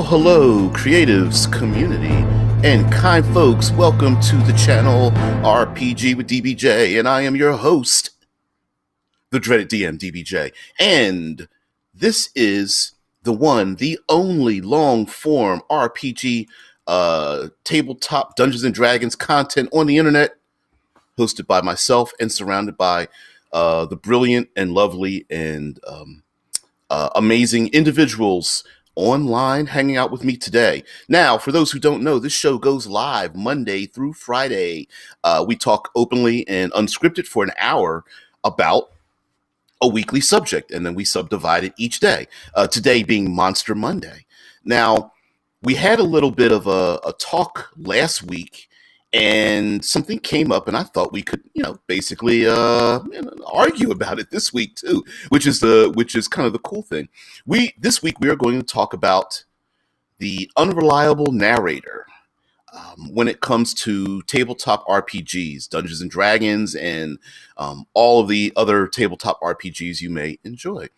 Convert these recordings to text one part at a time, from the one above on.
Well, hello, creatives, community, and kind folks. Welcome to the channel RPG with DBJ, and I am your host, the dreaded DM DBJ. And this is the one, the only long-form RPG tabletop Dungeons and Dragons content on the internet, hosted by myself and surrounded by the brilliant and lovely and amazing individuals online hanging out with me today. Now, for those who don't know, this show goes live Monday through Friday. We talk openly and unscripted for an hour about a weekly subject, and then we subdivide it each day. Today being Monster Monday. Now, we had a little bit of a talk last week, and something came up, and I thought we could, basically argue about it this week too, which is kind of the cool thing. This week we are going to talk about the unreliable narrator when it comes to tabletop RPGs, Dungeons and Dragons, and all of the other tabletop RPGs you may enjoy.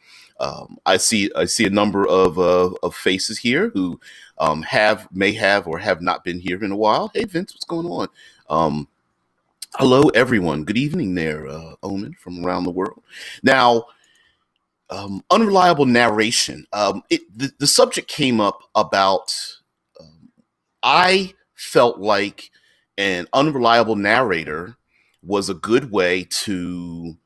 I see a number of faces here who may have or have not been here in a while. Hey Vince, what's going on? Hello everyone. Good evening there, Omen from around the world. Now, unreliable narration. The subject came up about I felt like an unreliable narrator was a good way to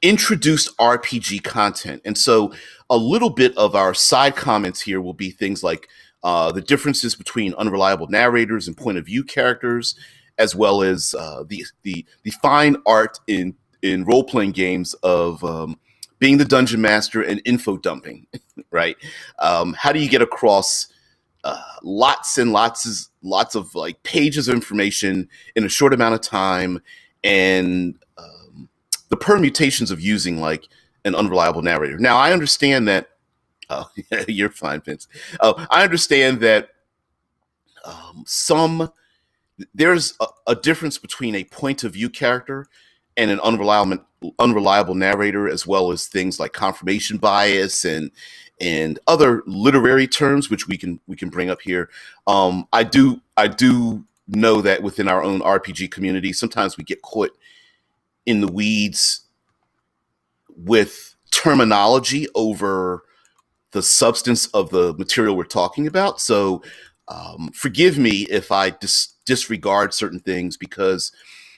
introduce RPG content. And so a little bit of our side comments here will be things like the differences between unreliable narrators and point of view characters, as well as the fine art in role-playing games of being the dungeon master and info dumping, right? How do you get across lots of like pages of information in a short amount of time, and the permutations of using like an unreliable narrator. Now, I understand that. Oh, you're fine, Vince. I understand that there's a difference between a point of view character and an unreliable narrator, as well as things like confirmation bias and other literary terms, which we can bring up here. I do know that within our own RPG community, sometimes we get caught in the weeds with terminology over the substance of the material we're talking about. So forgive me if I disregard certain things, because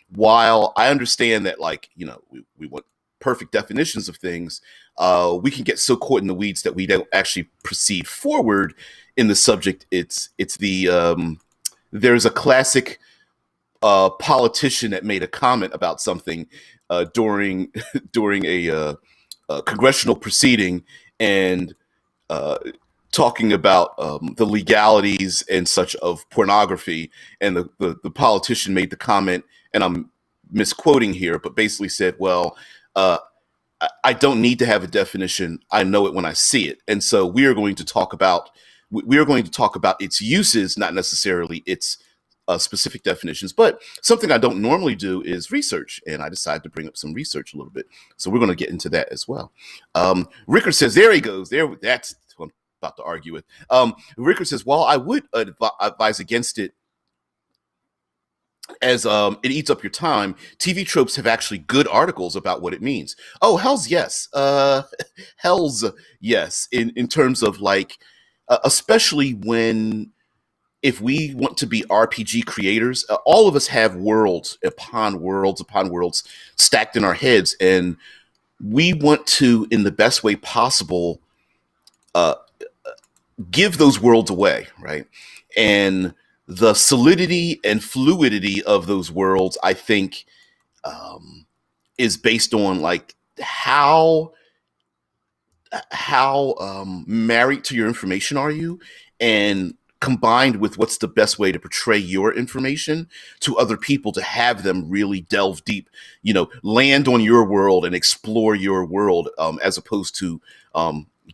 while I understand that, like, we want perfect definitions of things, we can get so caught in the weeds that we don't actually proceed forward in the subject. It's the there's a classic politician that made a comment about something during a congressional proceeding, and talking about the legalities and such of pornography, and the politician made the comment, and I'm misquoting here, but basically said, well, I don't need to have a definition. I know it when I see it. And so we are going to talk about its uses, not necessarily its specific definitions. But something I don't normally do is research, and I decided to bring up some research a little bit. So we're going to get into that as well. Ricker says, there he goes. That's what I'm about to argue with. Ricker says, while I would advise against it, as it eats up your time, TV tropes have actually good articles about what it means. Oh, hell's yes. Hell's yes. In terms of like, especially if we want to be RPG creators, all of us have worlds upon worlds upon worlds stacked in our heads, and we want to, in the best way possible, give those worlds away, right? And the solidity and fluidity of those worlds, I think, is based on like how married to your information are you, and combined with what's the best way to portray your information to other people, to have them really delve deep, land on your world and explore your world, as opposed to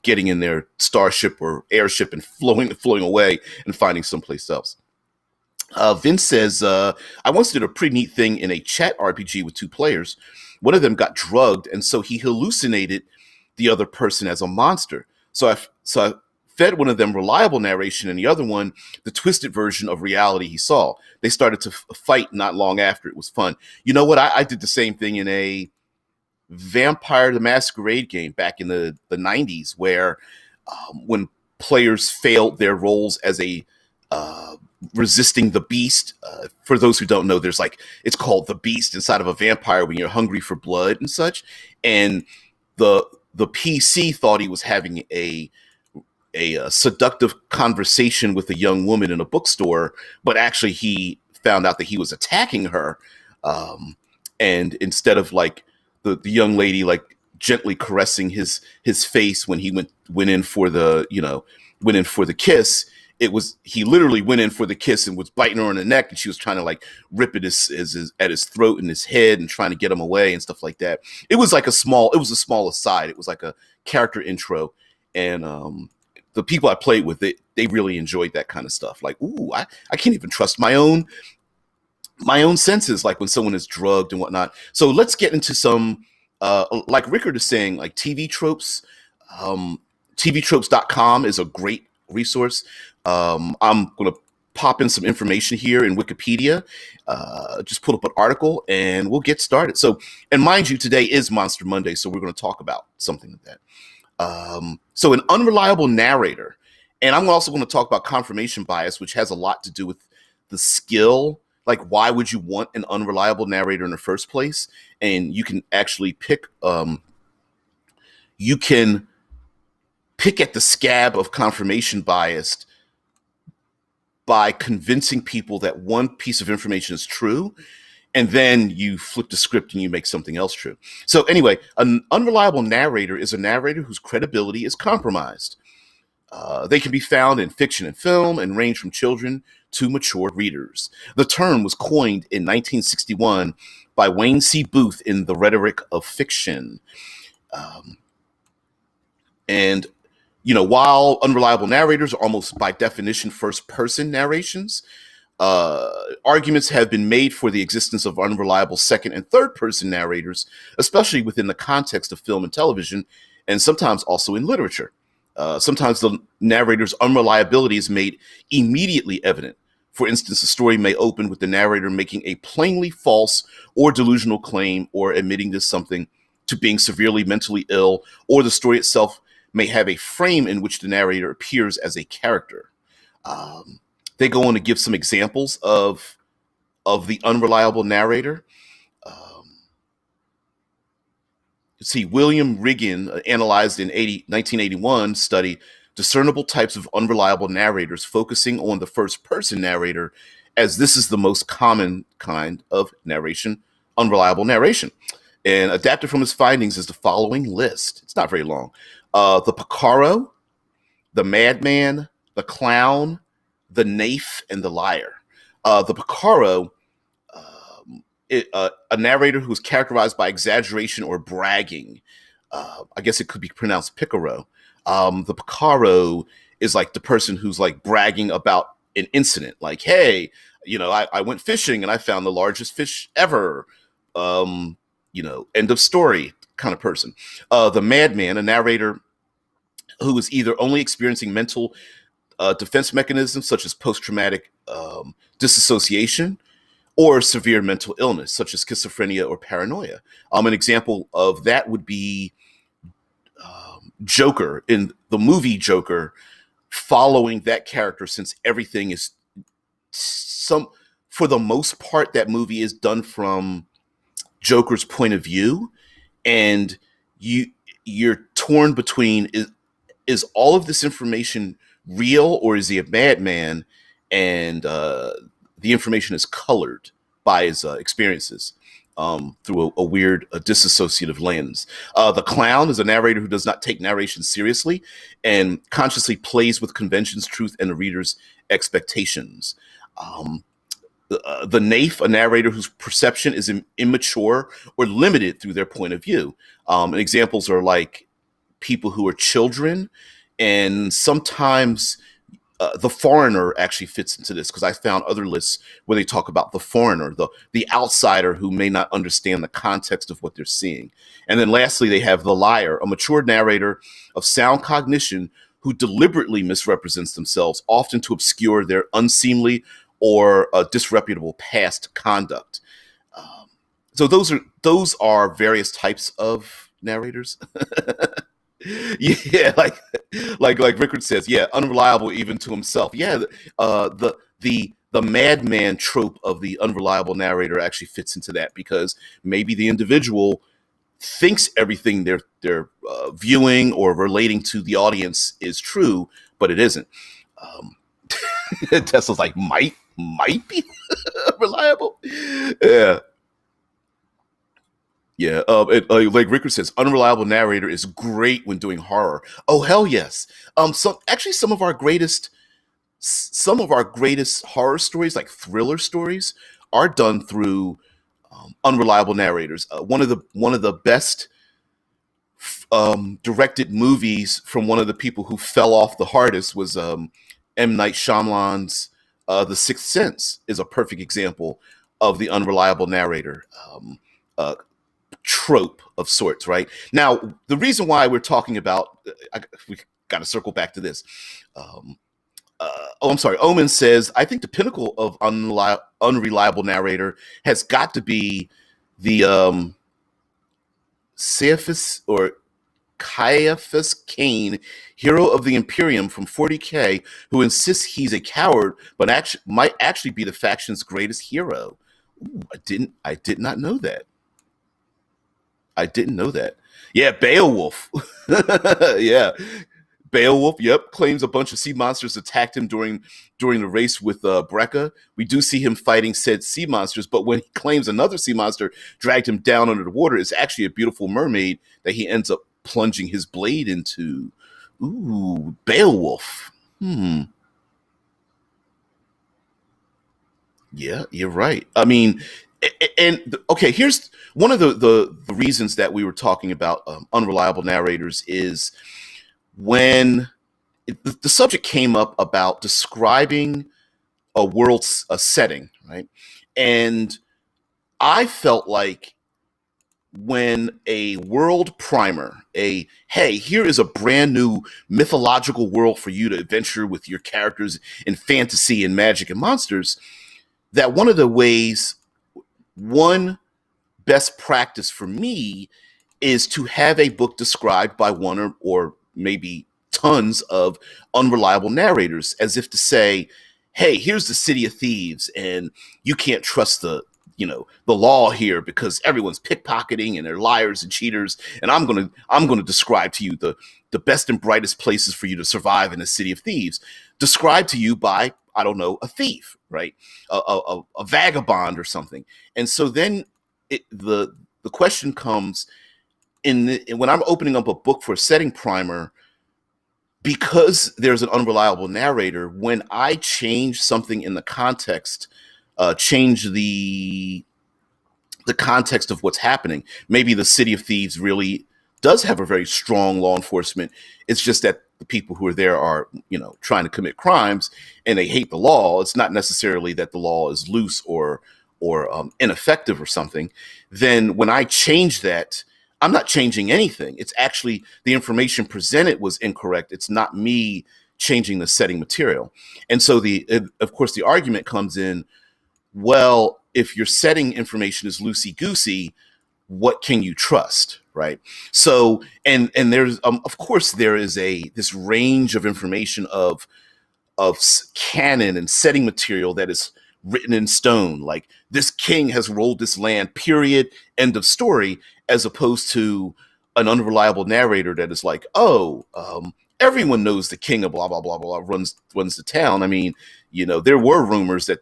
getting in their starship or airship and flowing away and finding someplace else. Vince says, I once did a pretty neat thing in a chat RPG with two players. One of them got drugged, and so he hallucinated the other person as a monster. So I fed one of them reliable narration and the other one the twisted version of reality he saw. They started to fight not long after. It was fun. You know what? I did the same thing in a Vampire the Masquerade game back in the 90s where when players failed their roles as a resisting the beast. For those who don't know, there's it's called the beast inside of a vampire when you're hungry for blood and such. And the PC thought he was having a seductive conversation with a young woman in a bookstore, but actually he found out that he was attacking her. And instead of the young lady gently caressing his face when he went in for the kiss, he literally went in for the kiss and was biting her on the neck, and she was trying to rip at his throat and his head and trying to get him away and stuff like that. It was a small aside. It was like a character intro, and the people I played with, they really enjoyed that kind of stuff. Ooh, I can't even trust my own senses, when someone is drugged and whatnot. So let's get into some, like Rickard is saying, TV tropes. TVtropes.com is a great resource. I'm going to pop in some information here in Wikipedia, just pull up an article and we'll get started. So, and mind you, today is Monster Monday, so we're going to talk about something like that. So an unreliable narrator, and I'm also going to talk about confirmation bias, which has a lot to do with the skill. Why would you want an unreliable narrator in the first place? And you can actually pick at the scab of confirmation bias by convincing people that one piece of information is true, and then you flip the script and you make something else true. So anyway, an unreliable narrator is a narrator whose credibility is compromised. They can be found in fiction and film and range from children to mature readers. The term was coined in 1961 by Wayne C. Booth in The Rhetoric of Fiction. And while unreliable narrators are almost by definition first-person narrations, arguments have been made for the existence of unreliable second and third-person narrators, especially within the context of film and television, and sometimes also in literature. Sometimes the narrator's unreliability is made immediately evident. For instance, a story may open with the narrator making a plainly false or delusional claim or admitting to being severely mentally ill, or the story itself may have a frame in which the narrator appears as a character. They go on to give some examples of the unreliable narrator. See, William Riggin analyzed in 1981 study discernible types of unreliable narrators, focusing on the first-person narrator, as this is the most common kind of narration, unreliable narration. And adapted from his findings is the following list. It's not very long. The Picaro, the Madman, the Clown, the Naif, and the Liar. The Picaro, a narrator who is characterized by exaggeration or bragging. I guess it could be pronounced Picaro. The Picaro is the person who's bragging about an incident. Hey, I went fishing and I found the largest fish ever. End of story kind of person. The Madman, a narrator who is either only experiencing mental defense mechanisms such as post-traumatic disassociation, or severe mental illness such as schizophrenia or paranoia. An example of that would be Joker in the movie Joker, following that character, since everything is for the most part, that movie is done from Joker's point of view, and you're torn between is all of this information real, or is he a madman? And the information is colored by his experiences through a weird disassociative lens. The Clown is a narrator who does not take narration seriously and consciously plays with conventions, truth, and the reader's expectations. The Naif, a narrator whose perception is immature or limited through their point of view. And examples are people who are children, and sometimes The Foreigner actually fits into this, because I found other lists where they talk about the foreigner, the outsider who may not understand the context of what they're seeing. And then lastly, they have the Liar, a mature narrator of sound cognition who deliberately misrepresents themselves, often to obscure their unseemly or disreputable past conduct. Um, so those are various types of narrators. Yeah, like Rickard says, yeah, unreliable even to himself. Yeah, the madman trope of the unreliable narrator actually fits into that, because maybe the individual thinks everything they're viewing or relating to the audience is true, but it isn't. Um, Tesla's like might be reliable. Yeah. Yeah, like Ricker says, unreliable narrator is great when doing horror. Oh hell yes. So actually, some of our greatest horror stories, like thriller stories, are done through unreliable narrators. One of the best directed movies from one of the people who fell off the hardest was M. Night Shyamalan's The Sixth Sense. Is a perfect example of the unreliable narrator. Uh, Trope of sorts, right? Now, the reason why we're talking about, we got to circle back to this. Um, I'm sorry. Omen says, I think the pinnacle of unreliable narrator has got to be the Caiaphas or Caiaphas Kane, hero of the Imperium from 40K, who insists he's a coward, but might actually be the faction's greatest hero. Ooh, I did not know that. I didn't know that. Yeah, Beowulf. Yeah, Beowulf. Yep, claims a bunch of sea monsters attacked him during the race with Brecca. We do see him fighting said sea monsters, but when he claims another sea monster dragged him down under the water, it's actually a beautiful mermaid that he ends up plunging his blade into. Ooh, Beowulf. Hmm. Yeah, you're right. I mean, and okay, here's one of the reasons that we were talking about unreliable narrators is when the subject came up about describing a setting, right? And I felt like when a world primer, a hey, here is a brand new mythological world for you to adventure with your characters in fantasy and magic and monsters, that one of the ways, one best practice for me is to have a book described by one or maybe tons of unreliable narrators, as if to say, hey, here's the city of thieves, and you can't trust the law here because everyone's pickpocketing and they're liars and cheaters, and I'm gonna describe to you the best and brightest places for you to survive in the city of thieves, described to you by, I don't know, a thief, right? A vagabond or something. And so then the question comes when I'm opening up a book for a setting primer, because there's an unreliable narrator. When I change something in the context, change the context of what's happening. Maybe the city of thieves really does have a very strong law enforcement. It's just that the people who are there are, trying to commit crimes and they hate the law. It's not necessarily that the law is loose or ineffective or something. Then when I change that, I'm not changing anything. It's actually the information presented was incorrect. It's not me changing the setting material. And so of course, the argument comes in, well, if your setting information is loosey goosey, what can you trust, right? So, and there's of course there is this range of information of canon and setting material that is written in stone, like this king has ruled this land, period, end of story, as opposed to an unreliable narrator that is like, oh, everyone knows the king of blah blah blah blah runs the town. I mean, there were rumors that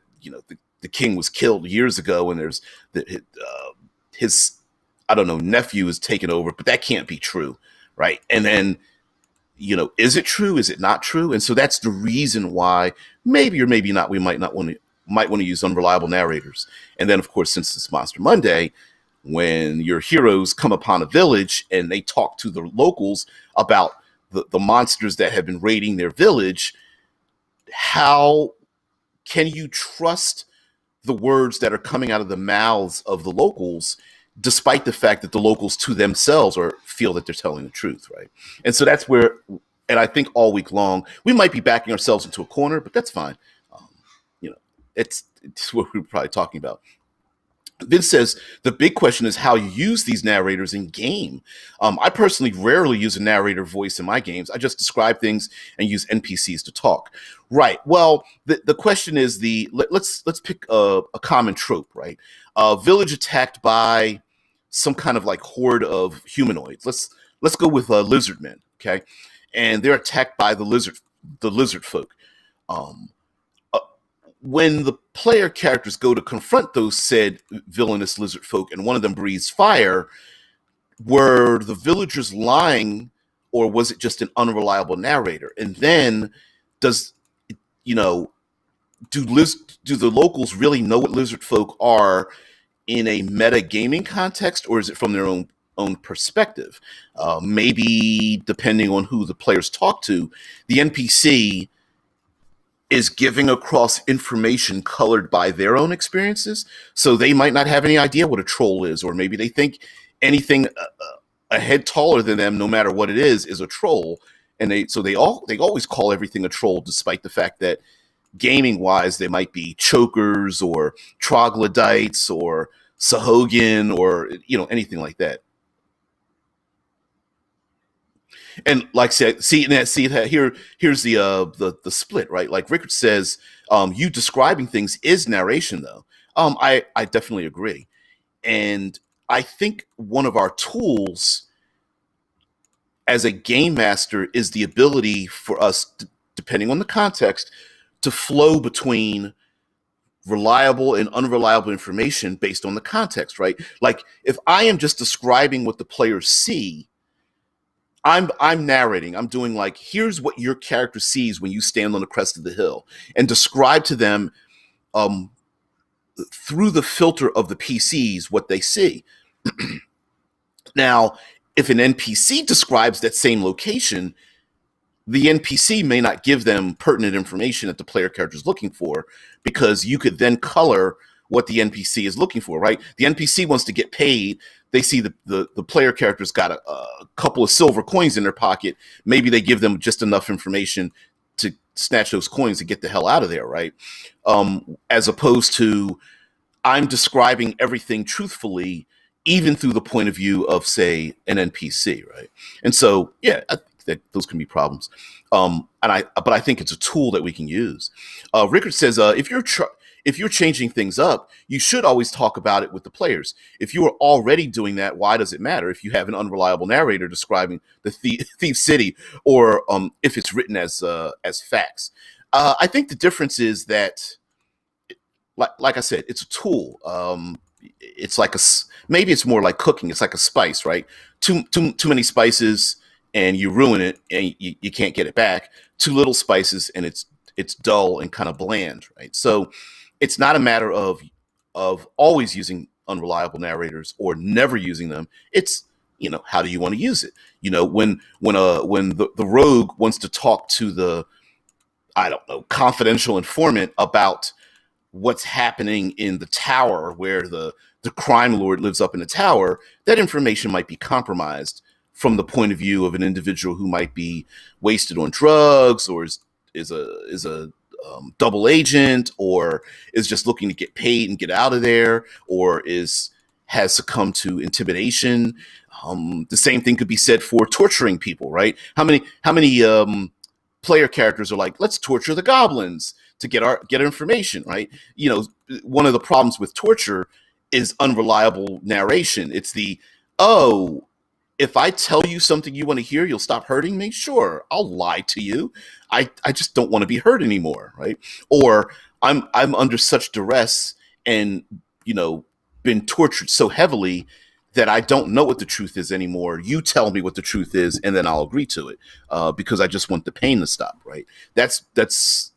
the king was killed years ago, and there's his I don't know, nephew is taken over, but that can't be true, right? And then, is it true? Is it not true? And so that's the reason why maybe or maybe not we might want to use unreliable narrators. And then, of course, since it's Monster Monday, when your heroes come upon a village and they talk to the locals about the monsters that have been raiding their village, how can you trust the words that are coming out of the mouths of the locals, despite the fact that the locals to themselves feel that they're telling the truth, right? And so that's where And I think all week long, we might be backing ourselves into a corner, but that's fine. Um, you know, it's what we were probably talking about. Vince says the big question is how you use these narrators in game. I personally rarely use a narrator voice in my games. I just describe things and use NPCs to talk. Right. Well, the question is let's pick a common trope. Right. A village attacked by some kind of like horde of humanoids. Let's go with lizard men. Okay, and they're attacked by the lizard folk. Um, when the player characters go to confront those said villainous lizard folk and one of them breathes fire, were the villagers lying or was it just an unreliable narrator? And then does, you know, do the locals really know what lizard folk are in a meta gaming context, or is it from their own perspective? Maybe depending on who the players talk to, the NPC is giving across information colored by their own experiences. So they might not have any idea what a troll is, or maybe they think anything a head taller than them, no matter what it is a troll. And they always call everything a troll, despite the fact that gaming wise, they might be chokers or troglodytes or Sahogan or anything like that. And like said, here's the split, right? Like Rickard says, you describing things is narration, though. I definitely agree, and I think one of our tools as a game master is the ability for us, depending on the context, to flow between reliable and unreliable information based on the context, right? Like if I am just describing what the players see, I'm narrating. I'm doing like, here's what your character sees when you stand on the crest of the hill, and describe to them um, through the filter of the PCs what they see. Now, if an NPC describes that same location, the NPC may not give them pertinent information that the player character is looking for, because you could then color what the NPC is looking for, right? The NPC wants to get paid. They see the player character's got a couple of silver coins in their pocket. Maybe they give them just enough information to snatch those coins and get the hell out of there, right? As opposed to, I'm describing everything truthfully, even through the point of view of, say, an NPC, right? And so, yeah, I think that those can be problems. But I think it's a tool that we can use. Rickard says, if you're changing things up, you should always talk about it with the players. If you are already doing that, why does it matter if you have an unreliable narrator describing the thief city, or if it's written as facts? I think the difference is that, like I said, it's a tool. It's like maybe it's more like cooking. It's like a spice, right? Too many spices and you ruin it and you can't get it back. Too little spices and it's dull and kind of bland, right? So it's not a matter of always using unreliable narrators or never using them. It's, how do you want to use it? When the rogue wants to talk to the, I don't know, confidential informant about what's happening in the tower where the crime lord lives up in the tower, that information might be compromised from the point of view of an individual who might be wasted on drugs, or is a double agent, or is just looking to get paid and get out of there, or has succumbed to intimidation. The same thing could be said for torturing people, right? How many player characters are like, let's torture the goblins to get information, right? One of the problems with torture is unreliable narration. It's if I tell you something you want to hear, you'll stop hurting me. Sure, I'll lie to you. I just don't want to be hurt anymore, right? Or I'm under such duress and been tortured so heavily that I don't know what the truth is anymore. You tell me what the truth is, and then I'll agree to it, because I just want the pain to stop, right? That's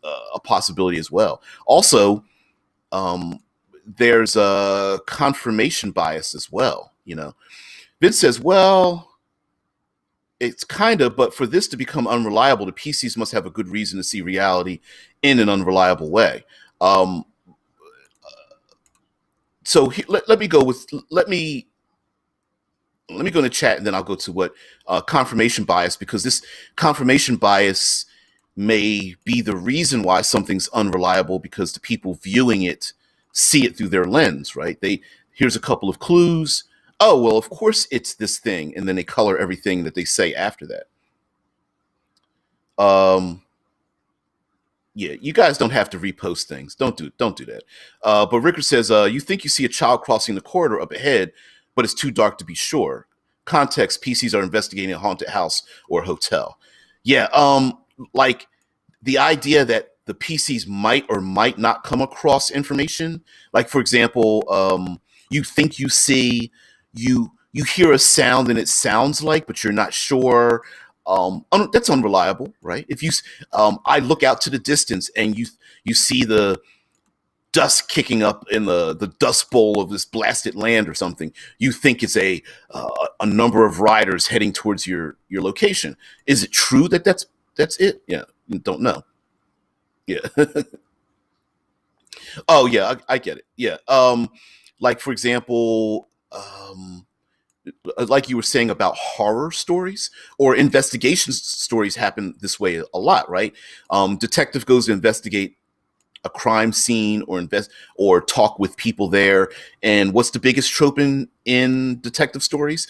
a possibility as well. Also, there's a confirmation bias as well. Vince says, well, it's kind of, but for this to become unreliable, the PCs must have a good reason to see reality in an unreliable way. So let me let me go in the chat and then I'll go to what confirmation bias, because this confirmation bias may be the reason why something's unreliable, because the people viewing it see it through their lens, right? Here's a couple of clues. Oh, well, of course it's this thing, and then they color everything that they say after that. Yeah, you guys don't have to repost things. Don't do that. But Rickard says, you think you see a child crossing the corridor up ahead, but it's too dark to be sure. Context: PCs are investigating a haunted house or hotel. Yeah, like the idea that the PCs might or might not come across information. Like, for example, you think you see, you hear a sound and it sounds like, but you're not sure. That's unreliable, right? If I look out to the distance and you see the dust kicking up in the dust bowl of this blasted land or something, you think it's a number of riders heading towards your location. Is it true that that's it? Yeah, you don't know. Yeah. Oh yeah, I get it. Yeah. Like, for example, like you were saying about horror stories or investigation stories happen this way a lot, right? Detective goes to investigate a crime scene or talk with people there. And what's the biggest trope in detective stories?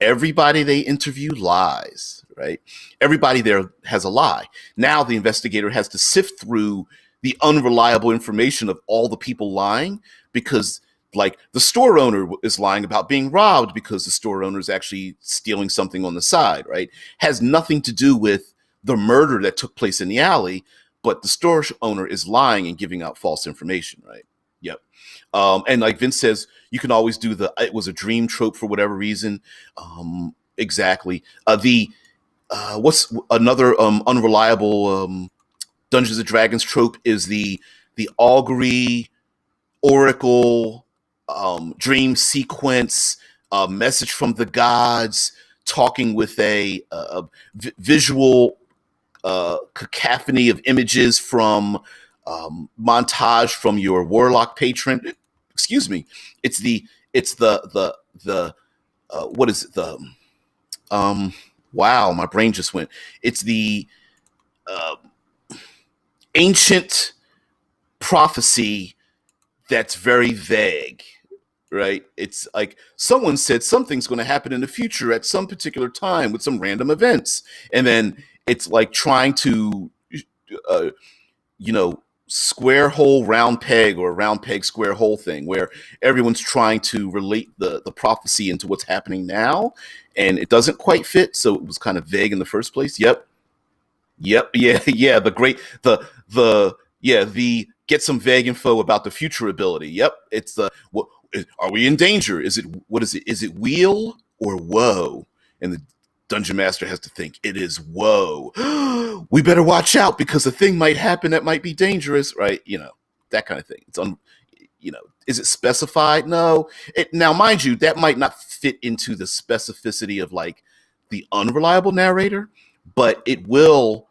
Everybody they interview lies, right? Everybody there has a lie. Now the investigator has to sift through the unreliable information of all the people lying, because like the store owner is lying about being robbed because the store owner is actually stealing something on the side, right? Has nothing to do with the murder that took place in the alley, but the store owner is lying and giving out false information, right? Yep. And like Vince says, you can always do it was a dream trope for whatever reason. Exactly. What's another unreliable Dungeons and Dragons trope is the augury, oracle, dream sequence, message from the gods, talking with a visual cacophony of images from montage from your warlock patron. Excuse me. It's the what is it? Wow, my brain just went. It's the uh, ancient prophecy that's very vague, right? It's like someone said something's going to happen in the future at some particular time with some random events, and then it's like trying to uh, square hole round peg, or round peg square hole thing, where everyone's trying to relate the prophecy into what's happening now, and it doesn't quite fit, so it was kind of vague in the first place. Yep. Yeah, the get some vague info about the future ability. Yep, it's what are we in danger? What is it? Is it wheel or woe? And the dungeon master has to think, it is woe. We better watch out because a thing might happen that might be dangerous, right? That kind of thing. Is it specified? No. Now, mind you, that might not fit into the specificity of like the unreliable narrator, but it will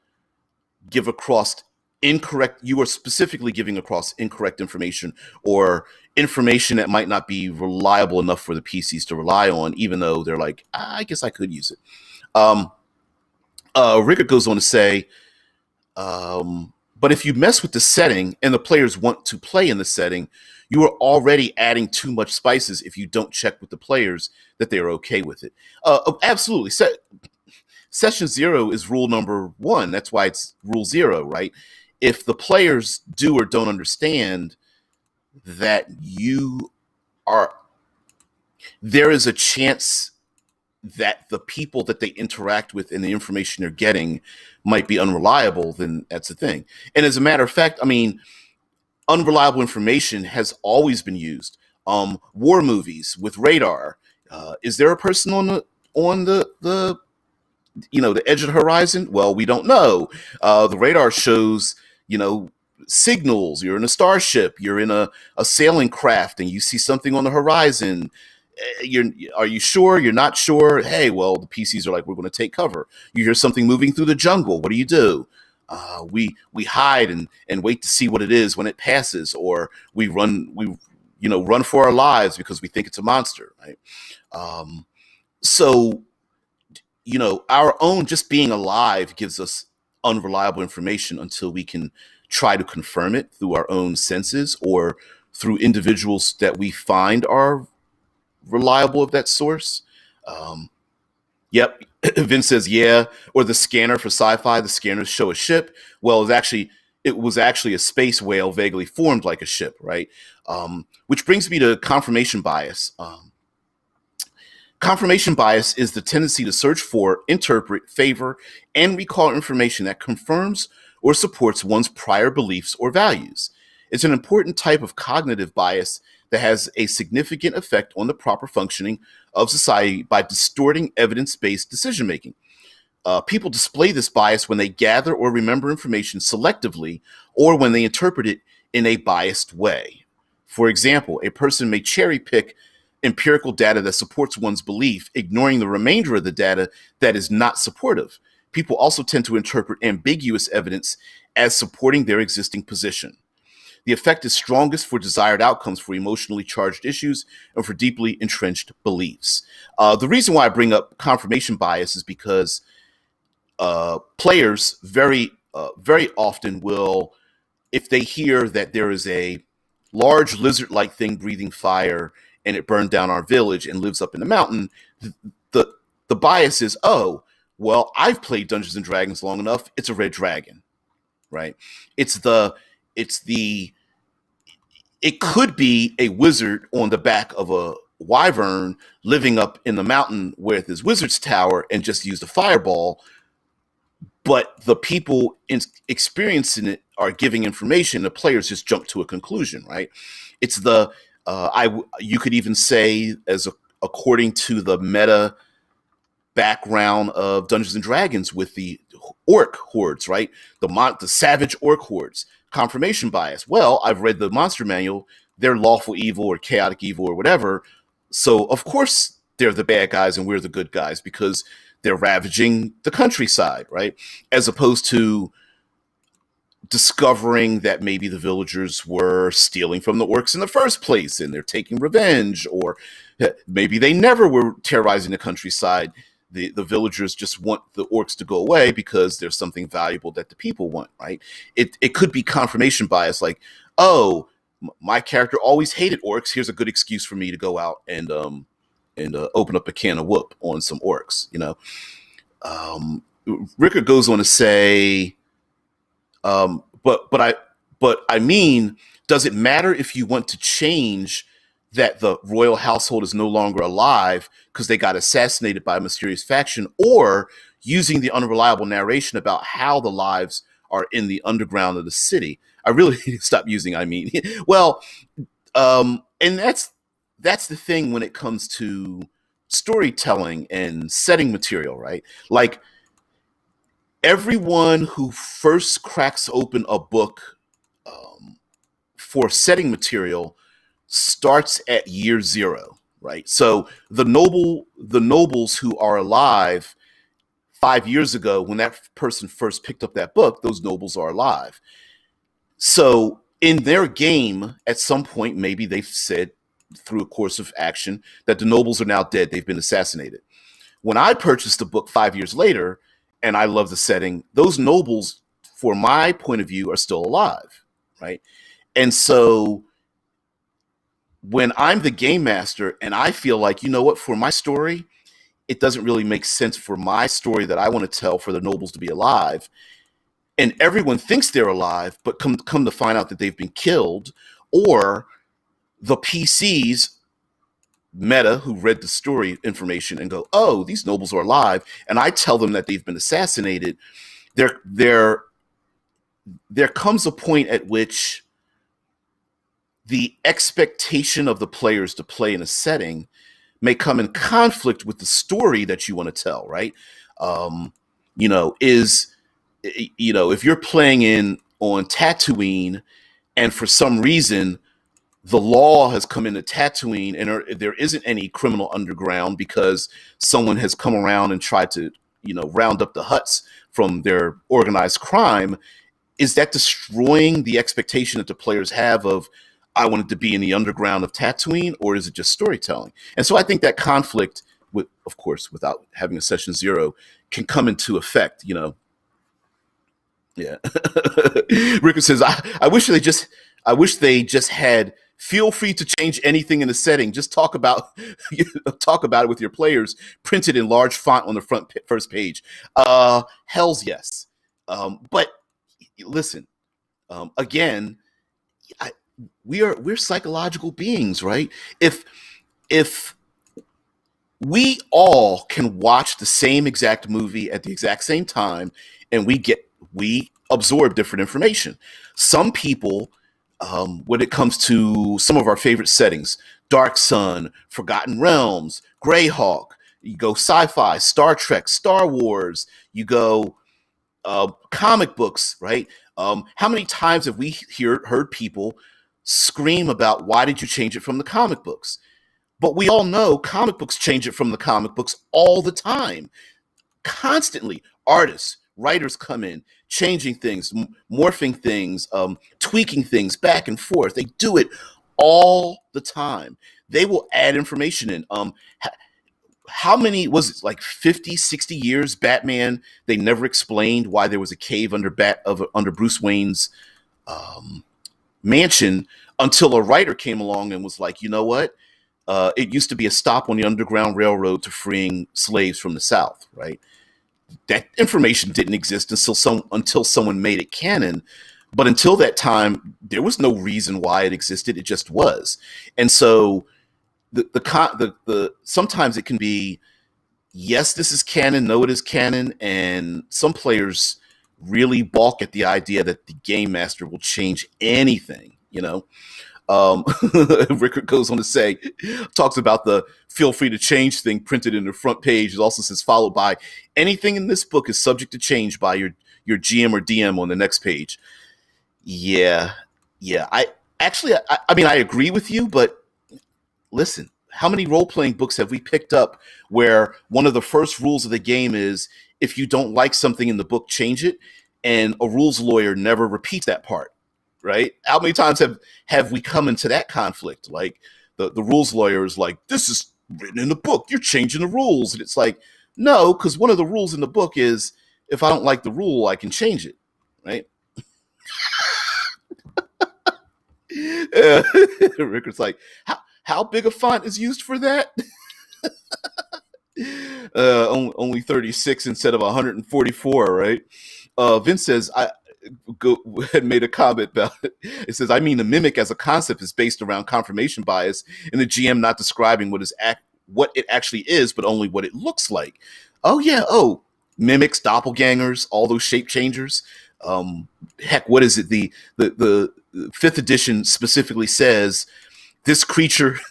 give across incorrect. You are specifically giving across incorrect information, or information that might not be reliable enough for the PCs to rely on, even though they're like, I guess I could use it. Rickard goes on to say, but if you mess with the setting and the players want to play in the setting, you are already adding too much spices if you don't check with the players that they are okay with it. Absolutely. Session 0 is rule number 1. That's why it's rule 0, right? If the players do or don't understand that there is a chance that the people that they interact with and the information they're getting might be unreliable, then that's the thing. And as a matter of fact, I mean, unreliable information has always been used. War movies with radar. Is there a person on the the edge of the horizon? Well, we don't know. The radar shows, signals. You're in a starship, you're in a sailing craft, and you see something on the horizon. Are you sure? You're not sure? Hey, well, the PCs are like, we're going to take cover. You hear something moving through the jungle. What do? We hide and wait to see what it is when it passes, or we run for our lives because we think it's a monster, right? So, our own just being alive gives us unreliable information until we can try to confirm it through our own senses or through individuals that we find are reliable of that source. Um, Yep. Vince says, yeah. Or the scanner for sci-fi, the scanners show a ship. Well, it was actually a space whale vaguely formed like a ship, right? Which brings me to confirmation bias. Confirmation bias is the tendency to search for, interpret, favor, and recall information that confirms or supports one's prior beliefs or values. It's an important type of cognitive bias that has a significant effect on the proper functioning of society by distorting evidence based decision making. People display this bias when they gather or remember information selectively or when they interpret it in a biased way. For example, a person may cherry pick empirical data that supports one's belief, ignoring the remainder of the data that is not supportive. People also tend to interpret ambiguous evidence as supporting their existing position. The effect is strongest for desired outcomes for emotionally charged issues and for deeply entrenched beliefs. The reason why I bring up confirmation bias is because players very often will, if they hear that there is a large lizard-like thing breathing fire and it burned down our village and lives up in the mountain, the the bias is, oh, well, I've played Dungeons and Dragons long enough. It's a red dragon, right? It's the it's the it could be a wizard on the back of a wyvern living up in the mountain with his wizard's tower and just used a fireball, but the people experiencing it are giving information. The players just jump to a conclusion, right? It's the you could even say, according to the meta background of Dungeons and Dragons with the orc hordes, right? The savage orc hordes. Confirmation bias. Well, I've read the monster manual. They're lawful evil or chaotic evil or whatever. So of course they're the bad guys and we're the good guys because they're ravaging the countryside, right? As opposed to discovering that maybe the villagers were stealing from the orcs in the first place and they're taking revenge, or maybe they never were terrorizing the countryside. The villagers just want the orcs to go away because there's something valuable that the people want, right? It could be confirmation bias, like, oh, my character always hated orcs. Here's a good excuse for me to go out and open up a can of whoop on some orcs, Ricker goes on to say, but I mean, does it matter if you want to change that the royal household is no longer alive because they got assassinated by a mysterious faction, or using the unreliable narration about how the lives are in the underground of the city? I really need to stop using I mean. Well, and that's the thing when it comes to storytelling and setting material, right? Like, everyone who first cracks open a book for setting material starts at year zero, right? So the nobles who are alive 5 years ago, when that person first picked up that book, those nobles are alive. So in their game, at some point, maybe they've said through a course of action that the nobles are now dead, they've been assassinated. When I purchased the book 5 years later, and I love the setting, those nobles, for my point of view, are still alive, right? And so when I'm the game master and I feel like, you know what, for my story, it doesn't really make sense for my story that I want to tell for the nobles to be alive, and everyone thinks they're alive, but come to find out that they've been killed, or the PCs meta who read the story information and go, oh, these nobles are alive, and I tell them that they've been assassinated, there comes a point at which the expectation of the players to play in a setting may come in conflict with the story that you want to tell, right? If you're playing on Tatooine and for some reason the law has come into Tatooine and there isn't any criminal underground because someone has come around and tried to, round up the Hutts from their organized crime, is that destroying the expectation that the players have of, I wanted to be in the underground of Tatooine, or is it just storytelling? And so I think that conflict with, of course, without having a session 0, can come into effect. Yeah. Ricker says, I wish they just had feel free to change anything in the setting. Just talk about it with your players, printed in large font on the first page. Hell's yes. But listen, again, we're psychological beings, right? If we all can watch the same exact movie at the exact same time, and we absorb different information. Some people, when it comes to some of our favorite settings, Dark Sun, Forgotten Realms, Greyhawk, you go sci-fi, Star Trek, Star Wars, you go comic books, right? How many times have we heard people scream about, why did you change it from the comic books? But we all know comic books change it from the comic books all the time. Constantly, artists, writers come in, changing things, morphing things, tweaking things back and forth. They do it all the time. They will add information in. How many, was it like 50, 60 years, Batman, they never explained why there was a cave under Bruce Wayne's mansion, until a writer came along and was like, you know what? It used to be a stop on the Underground Railroad to freeing slaves from the South, right? That information didn't exist until someone made it canon. But until that time, there was no reason why it existed. It just was. And so the sometimes it can be, yes, this is canon, no, it is canon, and some players really balk at the idea that the game master will change anything, Rickard goes on to say, talks about the feel free to change thing printed in the front page. It also says, followed by, anything in this book is subject to change by your GM or DM on the next page. Yeah. I mean, I agree with you, but listen, how many role-playing books have we picked up where one of the first rules of the game is, if you don't like something in the book, change it, and a rules lawyer never repeats that part? Right? How many times have we come into that conflict? Like the rules lawyer is like, this is written in the book, you're changing the rules. And it's like, no, because one of the rules in the book is, if I don't like the rule, I can change it. Right? Rickard's like, how big a font is used for that? Only 36 instead of 144, right? Vince says, had made a comment about it. It says, I mean, the mimic as a concept is based around confirmation bias, and the GM not describing what it actually is, but only what it looks like. Oh yeah. Oh, mimics, doppelgangers, all those shape changers. Heck, what is it? The 5th edition specifically says this creature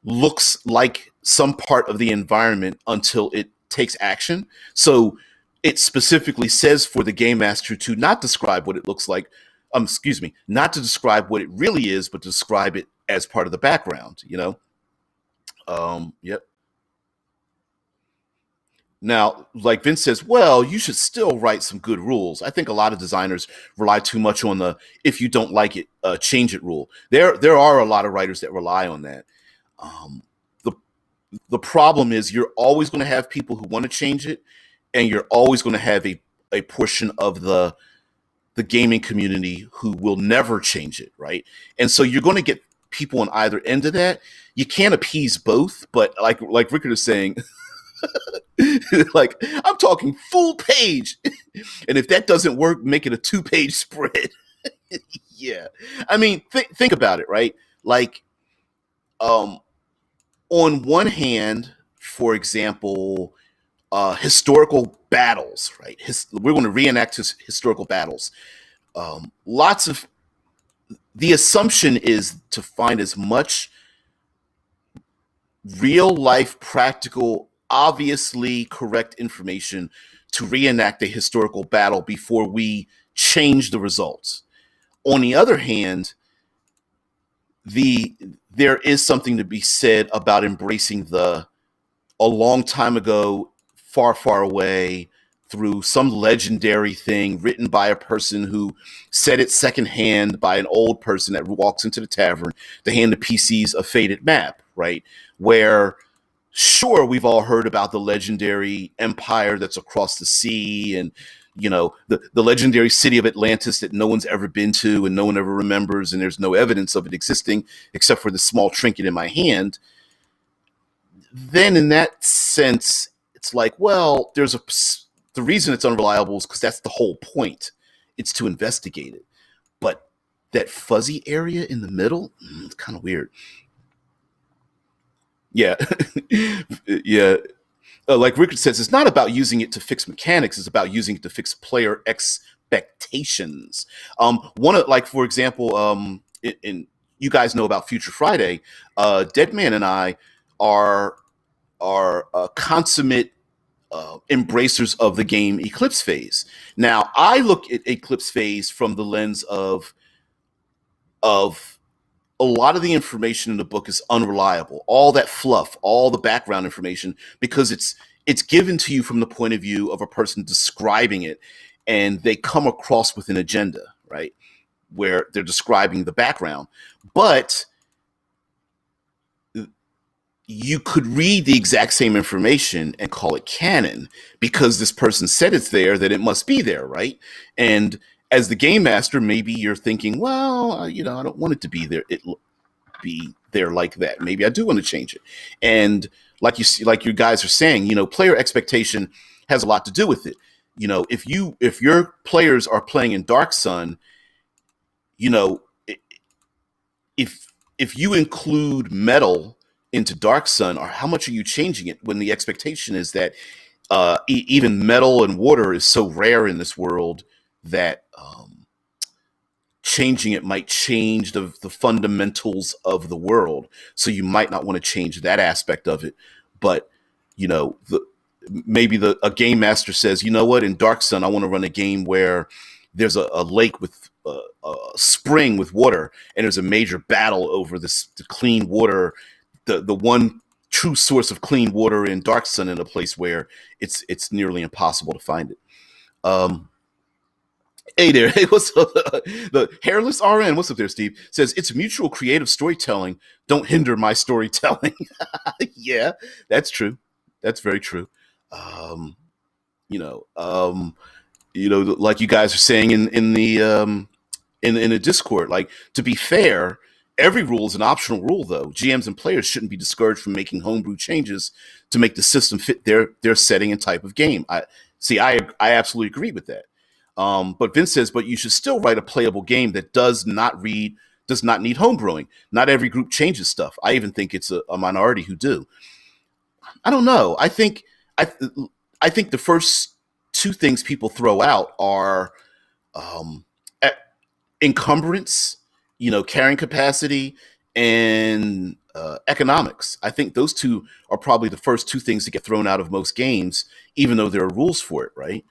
looks like some part of the environment until it takes action. So it specifically says for the game master to not describe what it looks like, not to describe what it really is, but to describe it as part of the background, Yep. Now, like Vince says, well, you should still write some good rules. I think a lot of designers rely too much on the, if you don't like it, change it rule. There are a lot of writers that rely on that. The problem is, you're always going to have people who want to change it, and you're always going to have a portion of the gaming community who will never change it, right? And so you're going to get people on either end of that. You can't appease both, but like Rickard is saying, like, I'm talking full page, and if that doesn't work, make it a 2-page spread. Yeah, I mean, think about it, right? Like, on one hand, for example, historical battles, right? We're going to reenact historical battles. The assumption is to find as much real life, practical, obviously correct information to reenact a historical battle before we change the results. On the other hand, there is something to be said about embracing a long time ago, far, far away, through some legendary thing written by a person who said it secondhand by an old person that walks into the tavern to hand the PCs a faded map, right? Where sure, we've all heard about the legendary empire that's across the sea, and the legendary city of Atlantis that no one's ever been to and no one ever remembers, and there's no evidence of it existing except for the small trinket in my hand. Then in that sense, it's like, well, the reason it's unreliable is because that's the whole point. It's to investigate it. But that fuzzy area in the middle, it's kind of weird. Yeah. Yeah. Like Rickard says, it's not about using it to fix mechanics. It's about using it to fix player expectations. One of, like, for example, you guys know about Future Friday. Deadman and I are consummate embracers of the game Eclipse Phase. Now, I look at Eclipse Phase from the lens of a lot of the information in the book is unreliable. All that fluff, all the background information, because it's given to you from the point of view of a person describing it, and they come across with an agenda, right? Where they're describing the background. But you could read the exact same information and call it canon because this person said it's there, that it must be there, right? And as the game master, maybe you're thinking, well, I don't want it to be there. It be there like that. Maybe I do want to change it. And like you guys are saying, player expectation has a lot to do with it. If your players are playing in Dark Sun, if you include metal into Dark Sun, or how much are you changing it when the expectation is that even metal and water is so rare in this world that changing it might change the fundamentals of the world. So you might not want to change that aspect of it. But maybe a game master says, you know what, in Dark Sun, I want to run a game where there's a lake with a spring with water, and there's a major battle over the clean water, the one true source of clean water in Dark Sun, in a place where it's nearly impossible to find it. Hey there, hey, what's up? The hairless RN, what's up there, Steve? Says it's mutual creative storytelling. Don't hinder my storytelling. Yeah, that's true. That's very true. Um, you know, um, like you guys are saying in the Discord. Like, to be fair, every rule is an optional rule, though. GMs and players shouldn't be discouraged from making homebrew changes to make the system fit their setting and type of game. I absolutely agree with that. But Vince says, but you should still write a playable game that does not need homebrewing. Not every group changes stuff. I even think it's a minority who do. I don't know. I I think the first two things people throw out are um, e- encumbrance, carrying capacity, and economics. I think those two are probably the first two things to get thrown out of most games, even though there are rules for it, right?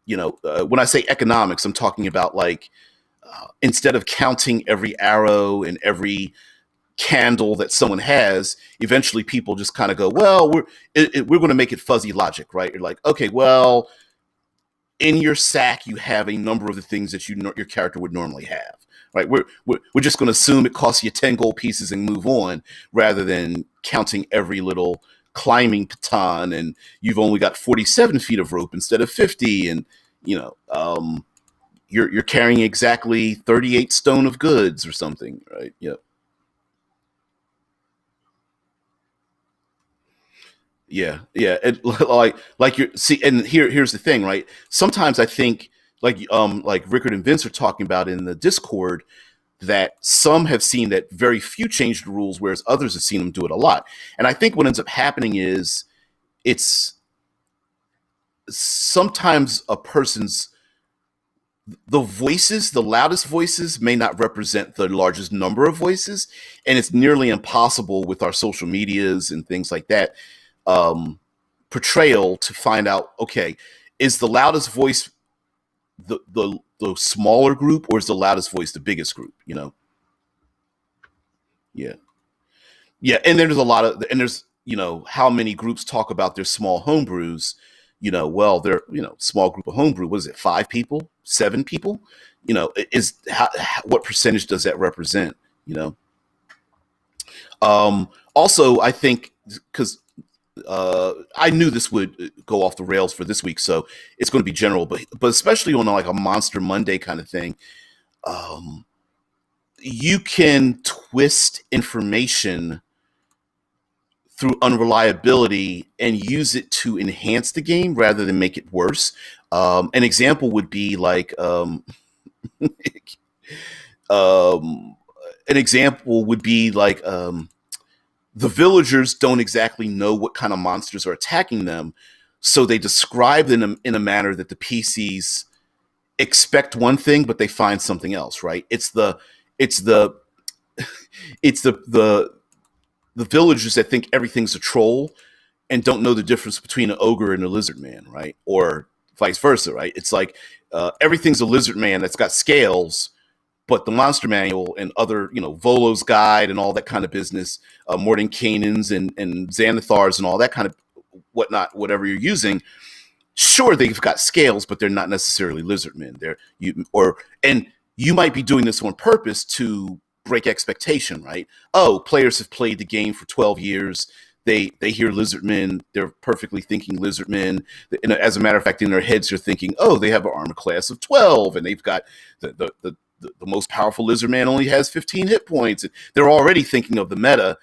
When I say economics, I'm talking about, like, instead of counting every arrow and every candle that someone has, eventually people just kind of go, well, we're going to make it fuzzy logic, right? You're like, okay, well, in your sack you have a number of the things that your character would normally have, right? We're just going to assume it costs you 10 gold pieces and move on, rather than counting every little climbing baton, and you've only got 47 feet of rope instead of 50, and you're carrying exactly 38 stone of goods or something, right? Yeah. Yeah, yeah, and like you see, and here's the thing, right? Sometimes I think, like Rickard and Vince are talking about in the Discord, that some have seen that very few changed the rules, whereas others have seen them do it a lot. And I think what ends up happening is, it's sometimes a person's the loudest voices may not represent the largest number of voices, and it's nearly impossible with our social medias and things like that, um, portrayal, to find out, okay, is the loudest voice the smaller group, or is the loudest voice the biggest group? Yeah, yeah, and there's how many groups talk about their small homebrews. Well, they're small group of homebrew. What is it? 5 people, 7 people? Is what percentage does that represent? Also, I think because I knew this would go off the rails for this week, so it's going to be general, but especially on like a Monster Monday kind of thing, um, you can twist information through unreliability and use it to enhance the game rather than make it worse. An example would be like um, an example would be like the villagers don't exactly know what kind of monsters are attacking them, so they describe them in a manner that the PCs expect one thing, but they find something else. Right? It's the it's the villagers that think everything's a troll and don't know the difference between an ogre and a lizard man, right? Or vice versa, right? It's like everything's a lizard man that's got scales, but the monster manual and other, Volo's guide and all that kind of business, Mordenkainen's and Xanathars and all that kind of whatnot, whatever you're using, sure they've got scales, but they're not necessarily lizard men. And you might be doing this on purpose to break expectation, right? Oh, players have played the game for 12 years. They hear lizard men. They're perfectly thinking lizard men. And as a matter of fact, in their heads, they're thinking, oh, they have an armor class of 12, and they've got the most powerful lizard man only has 15 hit points. They're already thinking of the meta.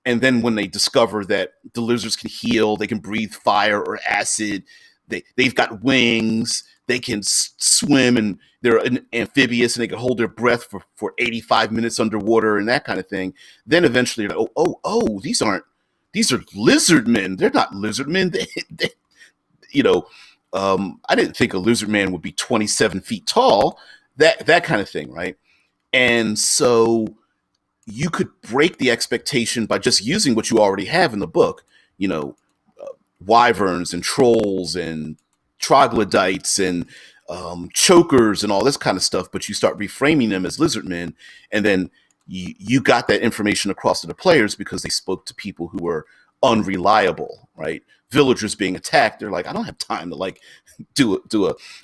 And then when they discover that the lizards can heal, they can breathe fire or acid, they've got wings, they can swim, and they're amphibious, and they can hold their breath for 85 minutes underwater and that kind of thing. Then eventually, these are lizard men. They're not lizard men. I didn't think a lizard man would be 27 feet tall, that kind of thing, right? And so you could break the expectation by just using what you already have in the book, wyverns and trolls and troglodytes and chokers and all this kind of stuff, but you start reframing them as lizard men, and then you got that information across to the players because they spoke to people who were unreliable, right? Villagers being attacked, they're like, I don't have time to like do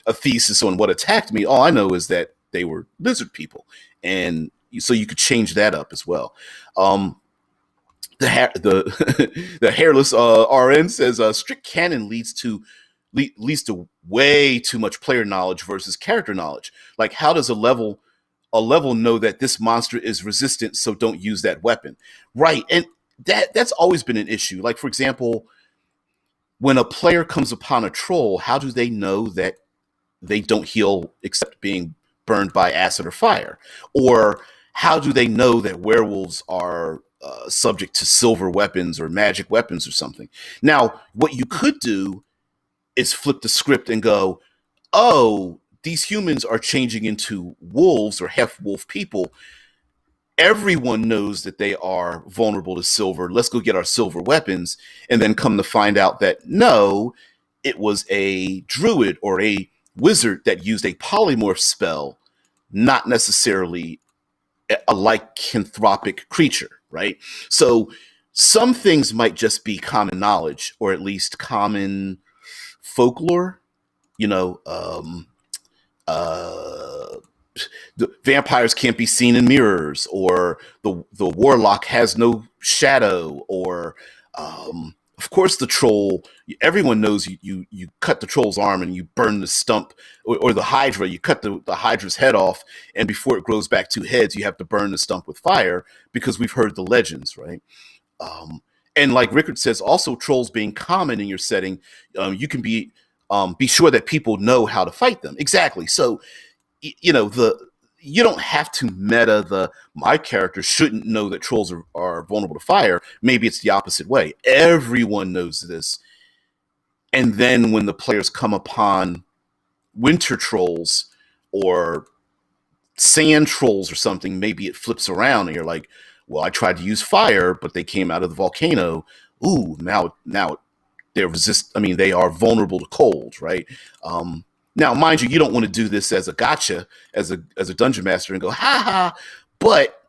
a thesis on what attacked me. All I know is that they were lizard people, and so you could change that up as well. The hairless RN says strict canon leads to way too much player knowledge versus character knowledge. Like, how does a level know that this monster is resistant, so don't use that weapon? Right, and that's always been an issue. Like, for example, when a player comes upon a troll, how do they know that they don't heal except being burned by acid or fire? Or how do they know that werewolves are subject to silver weapons or magic weapons or something? Now, what you could do is flip the script and go, oh, these humans are changing into wolves or half-wolf people. Everyone knows that they are vulnerable to silver. Let's go get our silver weapons. And then come to find out that no, it was a druid or a wizard that used a polymorph spell, not necessarily a lycanthropic creature, right? So some things might just be common knowledge, or at least common folklore. The vampires can't be seen in mirrors, or the warlock has no shadow, or of course the troll. Everyone knows you cut the troll's arm and you burn the stump, or the hydra. You cut the hydra's head off, and before it grows back two heads, you have to burn the stump with fire because we've heard the legends, right? And like Rickard says, also trolls being common in your setting, you can be sure that people know how to fight them. Exactly. So you don't have to meta my character shouldn't know that trolls are vulnerable to fire. Maybe it's the opposite way. Everyone knows this. And then when the players come upon winter trolls or sand trolls or something, maybe it flips around and you're like, well, I tried to use fire, but they came out of the volcano. Ooh, now they are vulnerable to cold, right? Now, mind you, you don't want to do this as a gotcha, as a dungeon master and go, ha ha, but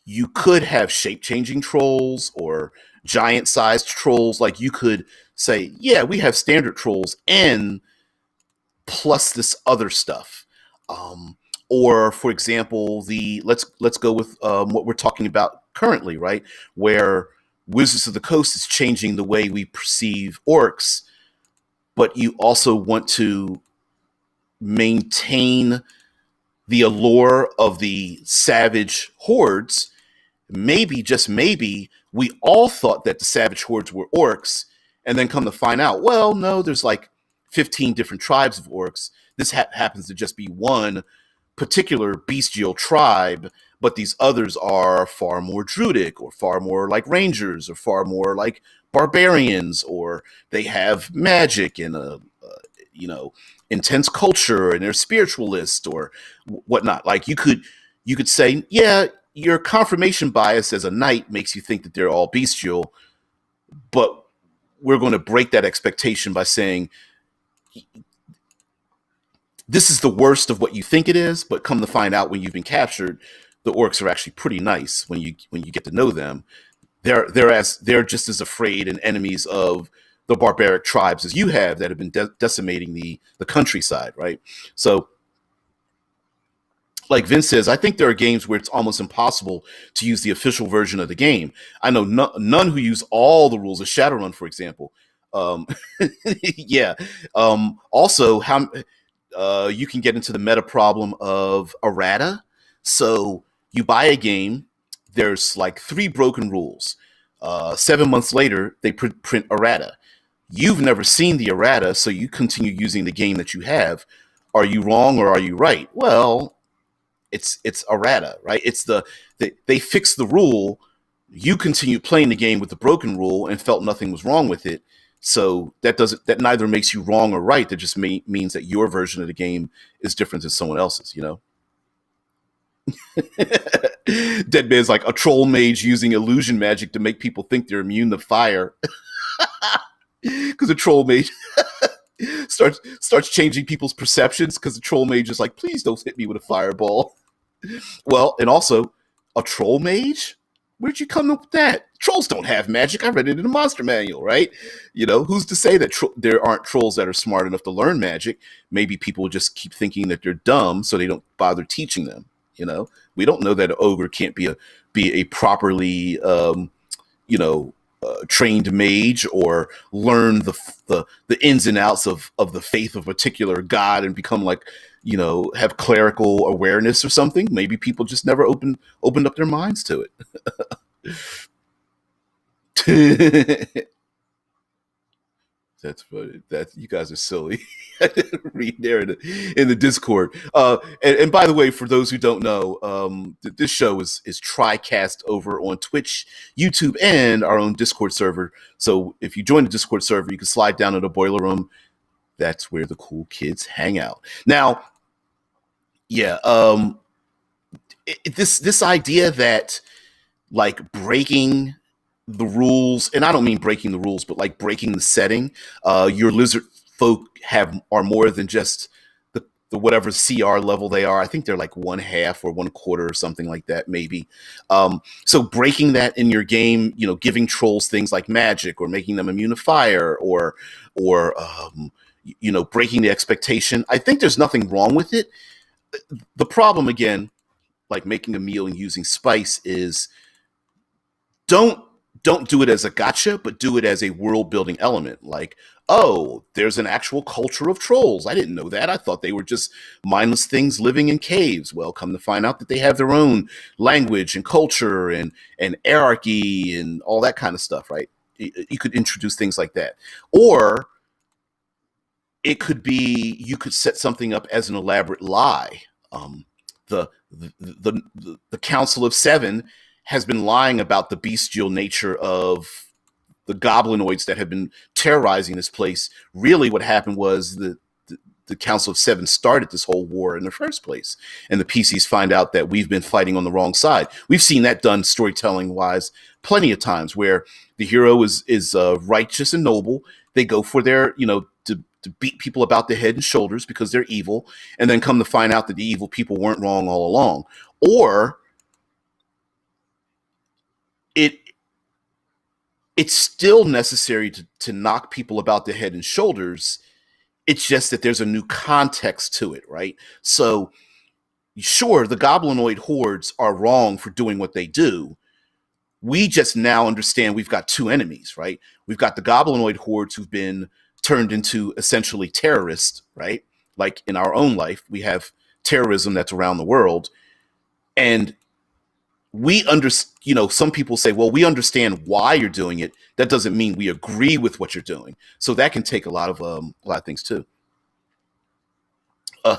you could have shape-changing trolls or giant-sized trolls. Like, you could say, yeah, we have standard trolls and plus this other stuff. Or, for example, let's go with what we're talking about currently, right? Where Wizards of the Coast is changing the way we perceive orcs, but you also want to maintain the allure of the savage hordes. Maybe, just maybe, we all thought that the savage hordes were orcs, and then come to find out, well, no, there's like 15 different tribes of orcs. This happens to just be one particular bestial tribe, but these others are far more druidic, or far more like rangers, or far more like barbarians, or they have magic and a intense culture, and they're spiritualist or whatnot. Like you could say, yeah, your confirmation bias as a knight makes you think that they're all bestial, but we're going to break that expectation by saying this is the worst of what you think it is, but come to find out, when you've been captured, the orcs are actually pretty nice when you get to know them. They're just as afraid and enemies of the barbaric tribes as you have, that have been decimating the countryside, right? So, like Vince says, I think there are games where it's almost impossible to use the official version of the game. I know none who use all the rules of Shadowrun, for example. Um, yeah. Also, how you can get into the meta problem of errata. So you buy a game, there's like 3 broken rules. 7 months later, they print errata. You've never seen the errata, so you continue using the game that you have. Are you wrong or are you right? Well, it's errata, right? They fixed the rule. You continued playing the game with the broken rule and felt nothing was wrong with it. So that neither makes you wrong or right. That just means that your version of the game is different than someone else's. Dead Man's like, a troll mage using illusion magic to make people think they're immune to fire, because a troll mage starts changing people's perceptions, because the troll mage is like, please don't hit me with a fireball. Well, and also, a troll mage? Where'd you come up with that? Trolls don't have magic. I read it in the monster manual, right? Who's to say that there aren't trolls that are smart enough to learn magic? Maybe people just keep thinking that they're dumb, so they don't bother teaching them. We don't know that an ogre can't be a properly trained mage, or learn the ins and outs of the faith of a particular god, and become like, have clerical awareness or something. Maybe people just never opened up their minds to it. That's funny. You guys are silly. Read there in the Discord. And by the way, for those who don't know, this show is TriCast over on Twitch, YouTube, and our own Discord server. So if you join the Discord server, you can slide down to the boiler room. That's where the cool kids hang out. Now, yeah, this idea that, like, breaking the rules, and I don't mean breaking the rules, but like breaking the setting. Your lizard folk are more than just the whatever CR level they are. I think they're like 1/2 or 1/4 or something like that, maybe. So breaking that in your game, giving trolls things like magic, or making them immune to fire, or breaking the expectation. I think there's nothing wrong with it. The problem, again, like making a meal and using spice, is don't do it as a gotcha, but do it as a world building element. Like, oh, there's an actual culture of trolls. I didn't know that. I thought they were just mindless things living in caves. Well, come to find out that they have their own language and culture and hierarchy and all that kind of stuff, right? You could introduce things like that. Or it could be, you could set something up as an elaborate lie. The Council of Seven has been lying about the bestial nature of the goblinoids that have been terrorizing this place. Really, what happened was the Council of Seven started this whole war in the first place, and the PCs find out that we've been fighting on the wrong side. We've seen that done storytelling-wise plenty of times, where the hero is righteous and noble. They go for their, to beat people about the head and shoulders because they're evil, and then come to find out that the evil people weren't wrong all along. Or it's still necessary to knock people about the head and shoulders. It's just that there's a new context to it, right? So, sure, the goblinoid hordes are wrong for doing what they do. We just now understand we've got two enemies, right? We've got the goblinoid hordes who've been turned into essentially terrorists, right? Like in our own life, we have terrorism that's around the world. And some people say, well, we understand why you're doing it. That doesn't mean we agree with what you're doing. So that can take a lot of things too. Uh,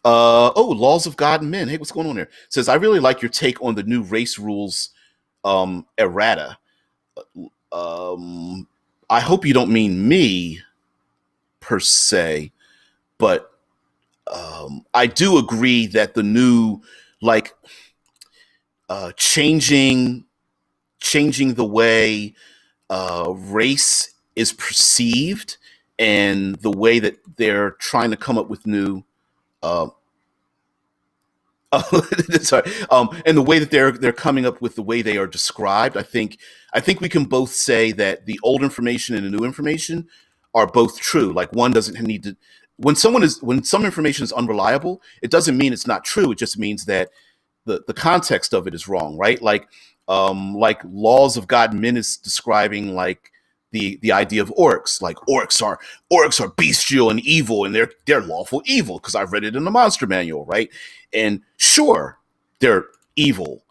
Laws of God and Men. Hey, what's going on there? Says, I really like your take on the new race rules errata. I hope you don't mean me per se, but I do agree that the new, like, changing the way race is perceived and the way that they're trying to come up with new uh, sorry, and the way that they're coming up with the way they are described. I think we can both say that the old information and the new information are both true. Like, one doesn't need to. When some information is unreliable, it doesn't mean it's not true. It just means that the context of it is wrong, right? Like Laws of God and Men is describing like the idea of orcs. Like, orcs are bestial and evil, and they're lawful evil because I've read it in the monster manual, right? And sure, they're evil,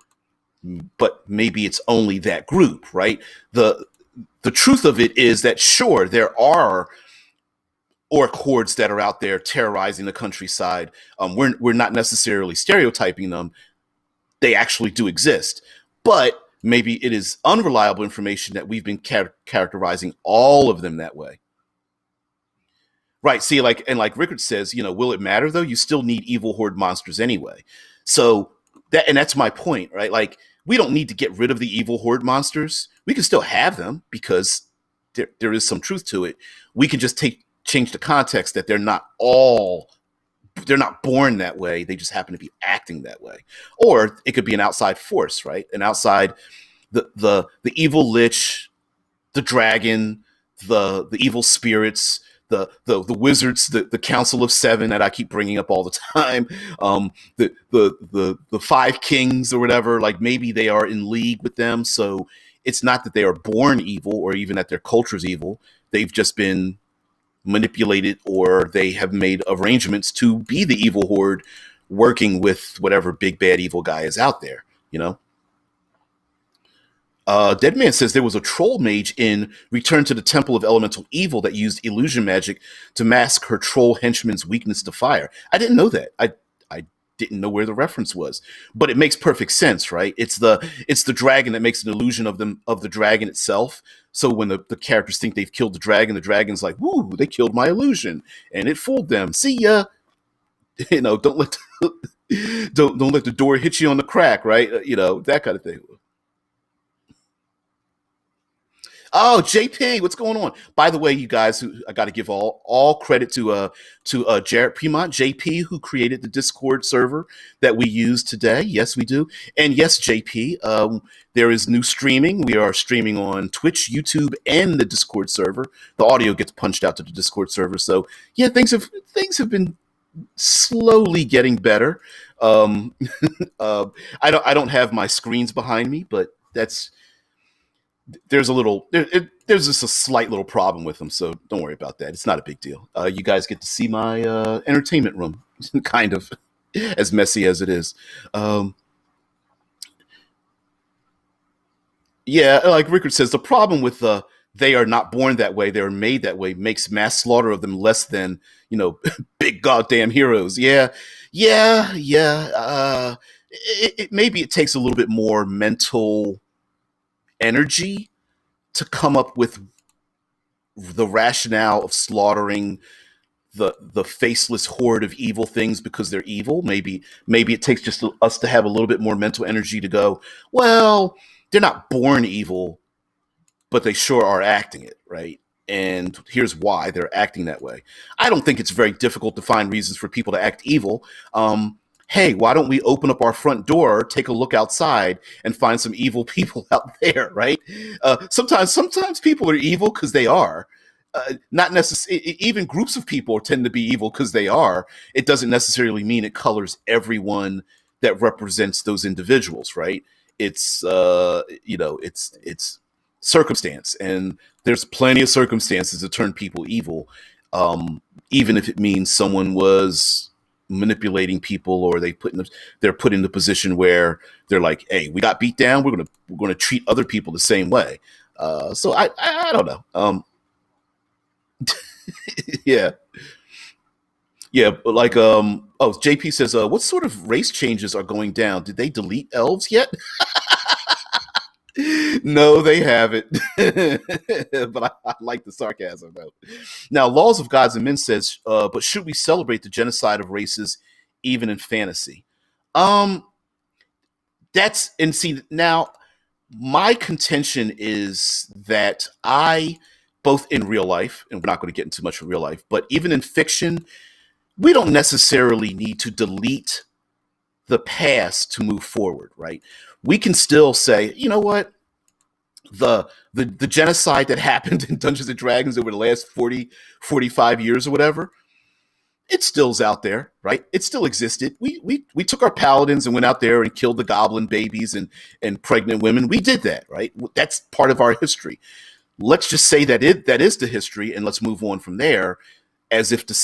but maybe it's only that group, right? The truth of it is that sure, there are orc hordes that are out there terrorizing the countryside. We're not necessarily stereotyping them. They actually do exist, but maybe it is unreliable information that we've been characterizing all of them that way. Right. See, like Rickard says, will it matter though? You still need evil horde monsters anyway. So that's my point, right? Like, we don't need to get rid of the evil horde monsters. We can still have them because there is some truth to it. We can just change the context that they're not born that way. They just happen to be acting that way. Or it could be an outside force, right? An outside, the evil lich, the dragon, the evil spirits, the wizards, the Council of Seven that I keep bringing up all the time, the five kings or whatever. Like, maybe they are in league with them. So it's not that they are born evil or even that their culture's evil. They've just been manipulated, or they have made arrangements to be the evil horde working with whatever big bad evil guy is out there. Deadman says there was a troll mage in Return to the Temple of Elemental Evil that used illusion magic to mask her troll henchman's weakness to fire. I didn't know that. I didn't know where the reference was, but it makes perfect sense, right? It's the dragon that makes an illusion of the dragon itself. So when the characters think they've killed the dragon's like, "Woo, they killed my illusion," and it fooled them. See ya. Don't let don't let the door hit you on the crack, right? That kind of thing. Oh, JP, what's going on? By the way, you guys, I got to give all credit to Jarrett Premont, JP, who created the Discord server that we use today. Yes, we do, and yes, JP, there is new streaming. We are streaming on Twitch, YouTube, and the Discord server. The audio gets punched out to the Discord server, so yeah, things have been slowly getting better. I don't have my screens behind me, but there's just a slight little problem with them, so don't worry about that. It's not a big deal. You guys get to see my entertainment room, kind of as messy as it is. Yeah, like Rickard says, the problem with they are not born that way, they're made that way, makes mass slaughter of them less than, big goddamn heroes. Yeah, yeah, yeah. Maybe it takes a little bit more mental energy to come up with the rationale of slaughtering the faceless horde of evil things because they're evil. Maybe it takes just us to have a little bit more mental energy to go, well, they're not born evil, but they sure are acting it, right? And here's why they're acting that way. I don't think it's very difficult to find reasons for people to act evil. Hey, why don't we open up our front door, take a look outside, and find some evil people out there, right? Sometimes people are evil because they are. Not necessarily. Even groups of people tend to be evil because they are. It doesn't necessarily mean it colors everyone that represents those individuals, right? it's it's circumstance, and there's plenty of circumstances to turn people evil, even if it means someone was manipulating people, or they're put in the position where they're like, hey, we got beat down, we're gonna treat other people the same way. So I don't know. Yeah. Yeah, but like oh, JP says, what sort of race changes are going down? Did they delete elves yet? No, they haven't. But I like the sarcasm though. Now, Laws of Gods and Men says, but should we celebrate the genocide of races even in fantasy? Um, that's and see now my contention is that I both in real life, and we're not going to get into much of real life, but even in fiction, we don't necessarily need to delete the past to move forward, right? We can still say, you know what, the genocide that happened in Dungeons and Dragons over the last 40, 45 years or whatever, it still's out there, right? It still existed. We took our paladins and went out there and killed the goblin babies and pregnant women. We did that, right? That's part of our history. Let's just say that is the history, and let's move on from there, as if to,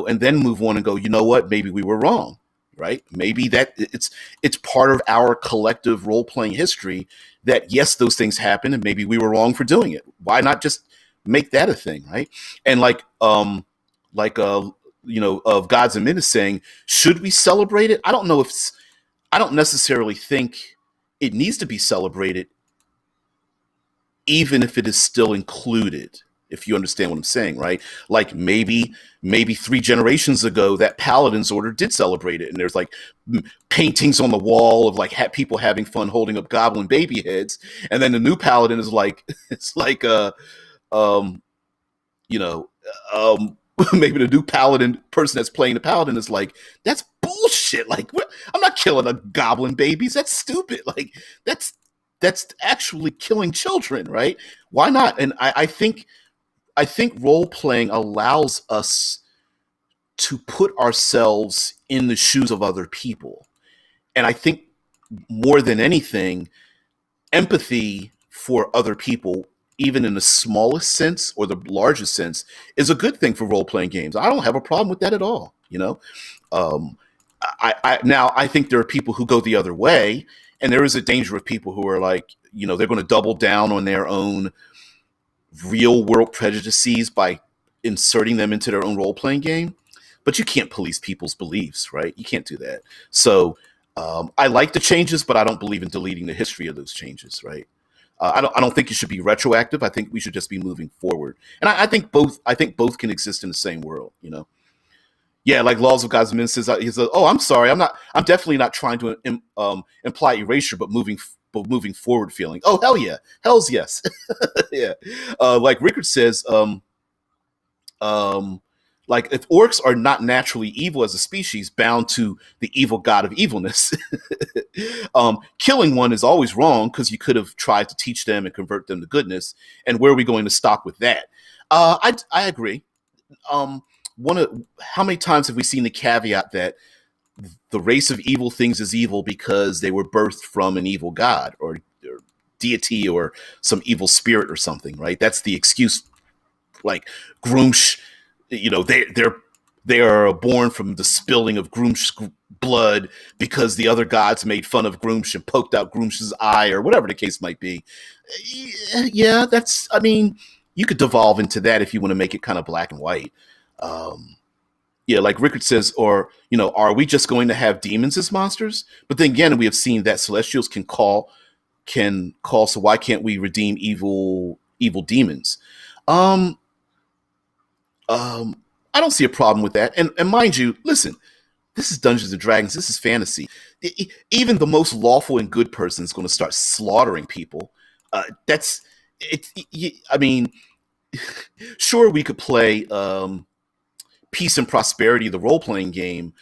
and then move on and go, you know what, maybe we were wrong, right? Maybe that it's part of our collective role playing history that yes, those things happen, and maybe we were wrong for doing it. Why not just make that a thing, right? And like of Gods and Men is saying, should we celebrate it? I don't necessarily think it needs to be celebrated, even if it is still included, if you understand what I'm saying, right? Like maybe 3 generations ago, that Paladin's Order did celebrate it, and there's like paintings on the wall of like people having fun holding up goblin baby heads, and then the new Paladin is like, it's like um, you know, maybe the new Paladin person that's playing the Paladin is like, that's bullshit. Like, I'm not killing a goblin babies. That's stupid. Like, that's actually killing children, right? Why not? And I think role playing allows us to put ourselves in the shoes of other people. And I think more than anything, empathy for other people, even in the smallest sense or the largest sense, is a good thing for role playing games. I don't have a problem with that at all. Um, I think there are people who go the other way, and there is a danger of people who are like, they're going to double down on their own real world prejudices by inserting them into their own role playing game. But you can't police people's beliefs, right? You can't do that. So I like the changes, but I don't believe in deleting the history of those changes, right? I don't think it should be retroactive. I think we should just be moving forward, and I think both. I think both can exist in the same world. Yeah, like Laws of Gods and Men says, he says, "Oh, I'm sorry, I'm not. I'm definitely not trying to imply erasure, but moving forward feeling. Oh, hell yeah, hell's yes, yeah." Like Rickard says, um, like if orcs are not naturally evil as a species, bound to the evil god of evilness, killing one is always wrong because you could have tried to teach them and convert them to goodness. And where are we going to stop with that? I agree. How many times have we seen the caveat that the race of evil things is evil because they were birthed from an evil god or deity or some evil spirit or something, right? That's the excuse. Like Groomsh, they are born from the spilling of Groom's blood because the other gods made fun of Groomsh and poked out Groomsh's eye or whatever the case might be. Yeah, I mean, you could devolve into that if you want to make it kind of black and white. Yeah, like Rickard says, or, are we just going to have demons as monsters? But then again, we have seen that celestials can call, so why can't we redeem evil demons? Um, I don't see a problem with that. And mind you, listen, this is Dungeons and Dragons. This is fantasy. Even the most lawful and good person is going to start slaughtering people. That's it. I mean, sure, we could play Peace and Prosperity, the role playing game,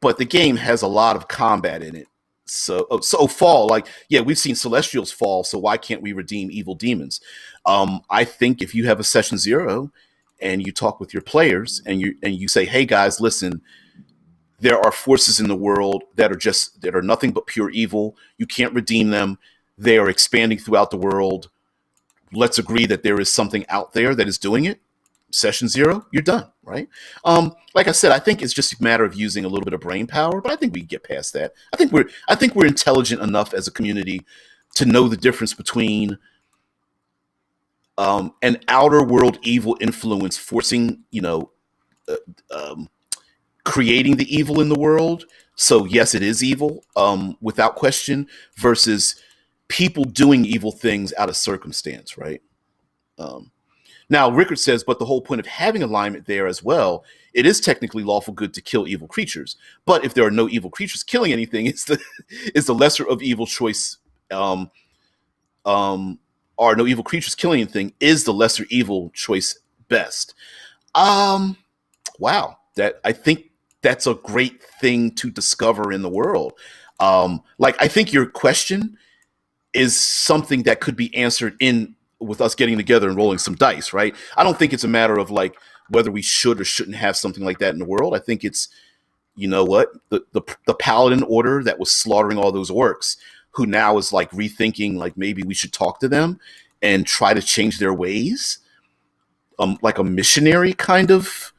but the game has a lot of combat in it. So fall, like, yeah, we've seen celestials fall, so why can't we redeem evil demons? I think if you have a session 0 and you talk with your players and you say, hey guys, listen, there are forces in the world that are nothing but pure evil. You can't redeem them. They are expanding throughout the world. Let's agree that there is something out there that is doing it. Session 0, you're done, right? Like I said, I think it's just a matter of using a little bit of brain power, but I think we can get past that. I think we're intelligent enough as a community to know the difference between an outer world evil influence forcing, creating the evil in the world. So yes, it is evil, without question, versus people doing evil things out of circumstance, right? Now, Rickard says, but the whole point of having alignment there as well, it is technically lawful good to kill evil creatures. But if there are no evil creatures killing anything, it's the lesser of evil choice. Are no evil creatures killing anything is the lesser evil choice best. Wow, I think that's a great thing to discover in the world. I think your question is something that could be answered with us getting together and rolling some dice, right? I don't think it's a matter of whether we should or shouldn't have something like that in the world. I think it's, the paladin order that was slaughtering all those orcs, who now is rethinking, maybe we should talk to them and try to change their ways. Like a missionary kind of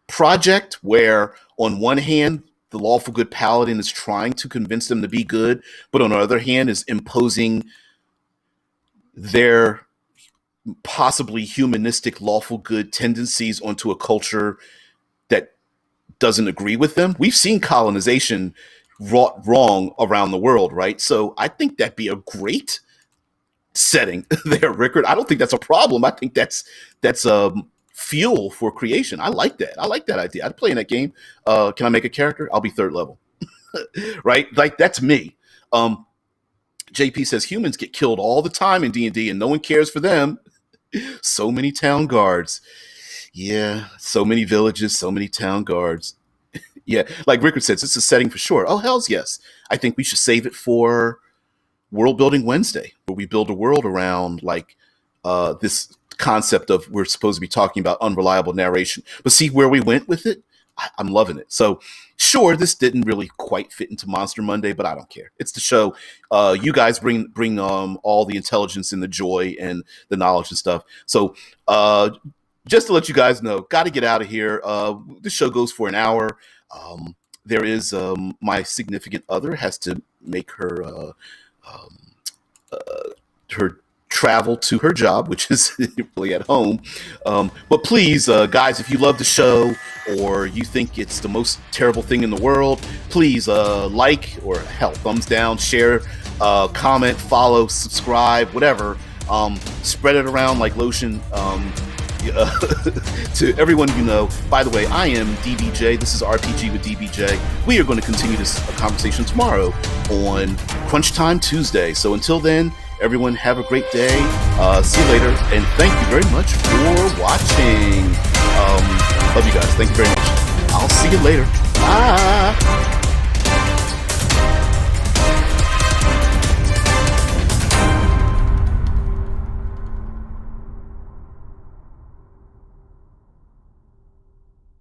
project where on one hand, the lawful good paladin is trying to convince them to be good, but on the other hand is imposing their possibly humanistic lawful good tendencies onto a culture that doesn't agree with them. We've seen colonization wrought wrong around the world, right? So I think that'd be a great setting there, Rickard. I don't think that's a problem. I think that's fuel for creation. I like that. I like that idea. I'd play in that game. Can I make a character? I'll be 3rd level. Right? That's me. JP says humans get killed all the time in D&D and no one cares for them. So many town guards. Yeah, so many villages, so many town guards. Yeah, like Rickard says, it's a setting for sure. Oh, hells yes. I think we should save it for World Building Wednesday, where we build a world around this concept of, we're supposed to be talking about unreliable narration. But see where we went with it? I'm loving it. So sure, this didn't really quite fit into Monster Monday, but I don't care. It's the show. You guys bring all the intelligence and the joy and the knowledge and stuff. So just to let you guys know, got to get out of here. This show goes for an hour. There is my significant other has to make her travel to her job, which is really at home. But please, guys, if you love the show or you think it's the most terrible thing in the world, please like or thumbs down, share, comment, follow, subscribe, whatever. Spread it around like lotion to everyone you know. By the way, I am DBJ. This is RPG with DBJ. We are going to continue this conversation tomorrow on Crunch Time Tuesday. So until then, everyone have a great day. See you later. And thank you very much for watching. Love you guys. Thank you very much. I'll see you later. Bye.